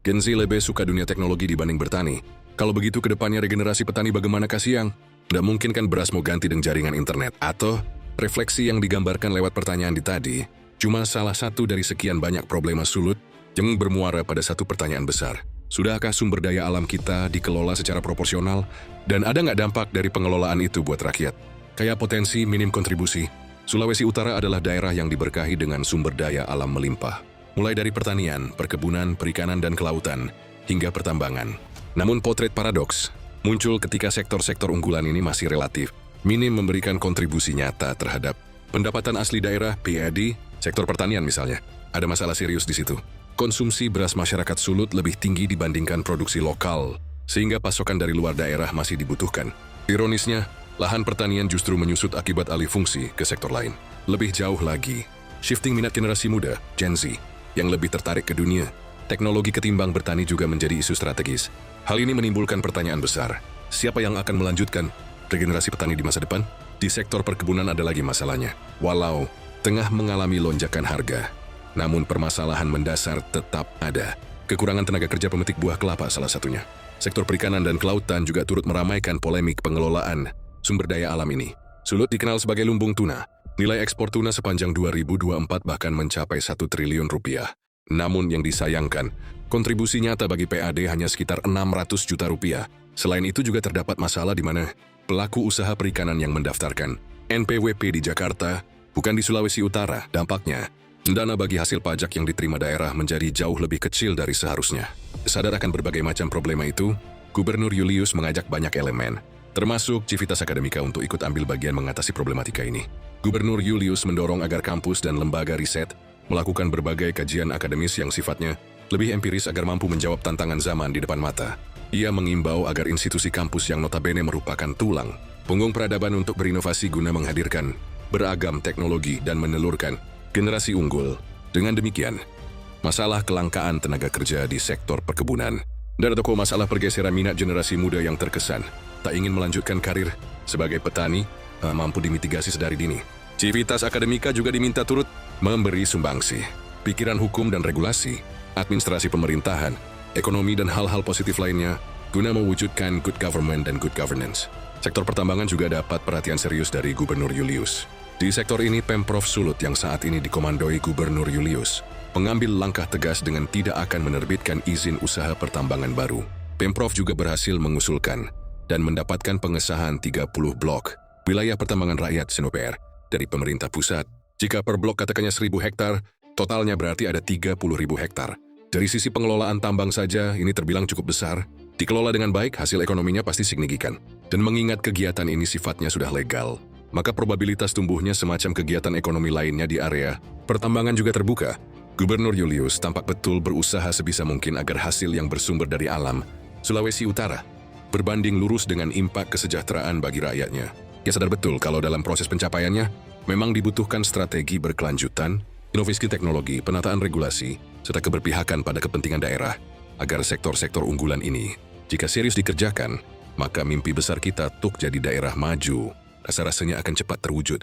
Gen Z lebih suka dunia teknologi dibanding bertani. Kalau begitu ke depannya regenerasi petani bagaimana Kasiang? Nggak mungkin kan beras mau ganti dengan jaringan internet. Atau refleksi yang digambarkan lewat pertanyaan di tadi cuma salah satu dari sekian banyak problema sulut yang bermuara pada satu pertanyaan besar. Sudahkah sumber daya alam kita dikelola secara proporsional? Dan ada nggak dampak dari pengelolaan itu buat rakyat? Kayak potensi minim kontribusi, Sulawesi Utara adalah daerah yang diberkahi dengan sumber daya alam melimpah. Mulai dari pertanian, perkebunan, perikanan, dan kelautan, hingga pertambangan. Namun potret paradoks muncul ketika sektor-sektor unggulan ini masih relatif minim memberikan kontribusi nyata terhadap pendapatan asli daerah PAD, sektor pertanian misalnya. Ada masalah serius di situ. Konsumsi beras masyarakat Sulut lebih tinggi dibandingkan produksi lokal, sehingga pasokan dari luar daerah masih dibutuhkan. Ironisnya, lahan pertanian justru menyusut akibat alih fungsi ke sektor lain. Lebih jauh lagi, shifting minat generasi muda, Gen Z, yang lebih tertarik ke dunia teknologi ketimbang bertani juga menjadi isu strategis. Hal ini menimbulkan pertanyaan besar. Siapa yang akan melanjutkan regenerasi petani di masa depan? Di sektor perkebunan ada lagi masalahnya. Walau tengah mengalami lonjakan harga, namun permasalahan mendasar tetap ada. Kekurangan tenaga kerja pemetik buah kelapa salah satunya. Sektor perikanan dan kelautan juga turut meramaikan polemik pengelolaan sumber daya alam ini. Sulut dikenal sebagai lumbung tuna. Nilai ekspor tuna sepanjang 2024 bahkan mencapai 1 triliun rupiah. Namun yang disayangkan, kontribusi nyata bagi PAD hanya sekitar 600 juta rupiah. Selain itu juga terdapat masalah di mana pelaku usaha perikanan yang mendaftarkan NPWP di Jakarta, bukan di Sulawesi Utara. Dampaknya, dana bagi hasil pajak yang diterima daerah menjadi jauh lebih kecil dari seharusnya. Sadar akan berbagai macam problema itu, Gubernur Julius mengajak banyak elemen, termasuk Civitas Akademika untuk ikut ambil bagian mengatasi problematika ini. Gubernur Julius mendorong agar kampus dan lembaga riset melakukan berbagai kajian akademis yang sifatnya lebih empiris agar mampu menjawab tantangan zaman di depan mata. Ia mengimbau agar institusi kampus yang notabene merupakan tulang punggung peradaban untuk berinovasi guna menghadirkan beragam teknologi dan menelurkan generasi unggul. Dengan demikian, masalah kelangkaan tenaga kerja di sektor perkebunan dan atau masalah pergeseran minat generasi muda yang terkesan tak ingin melanjutkan karir sebagai petani mampu dimitigasi sedari dini. Civitas Akademika juga diminta turut memberi sumbangsi pikiran hukum dan regulasi, administrasi pemerintahan, ekonomi dan hal-hal positif lainnya guna mewujudkan good government dan good governance. Sektor pertambangan juga dapat perhatian serius dari Gubernur Julius. Di sektor ini Pemprov Sulut yang saat ini dikomandoi Gubernur Julius mengambil langkah tegas dengan tidak akan menerbitkan izin usaha pertambangan baru. Pemprov juga berhasil mengusulkan dan mendapatkan pengesahan 30 blok wilayah pertambangan rakyat Senopr dari pemerintah pusat. Jika per blok katakannya 1.000 hektar, totalnya berarti ada 30.000 hektar. Dari sisi pengelolaan tambang saja, ini terbilang cukup besar. Dikelola dengan baik, hasil ekonominya pasti signifikan. Dan mengingat kegiatan ini sifatnya sudah legal, maka probabilitas tumbuhnya semacam kegiatan ekonomi lainnya di area pertambangan juga terbuka. Gubernur Julius tampak betul berusaha sebisa mungkin agar hasil yang bersumber dari alam Sulawesi Utara berbanding lurus dengan impak kesejahteraan bagi rakyatnya. Ia sadar betul kalau dalam proses pencapaiannya memang dibutuhkan strategi berkelanjutan, inovasi teknologi, penataan regulasi, serta keberpihakan pada kepentingan daerah agar sektor-sektor unggulan ini, jika serius dikerjakan, maka mimpi besar kita untuk jadi daerah maju rasa-rasanya akan cepat terwujud.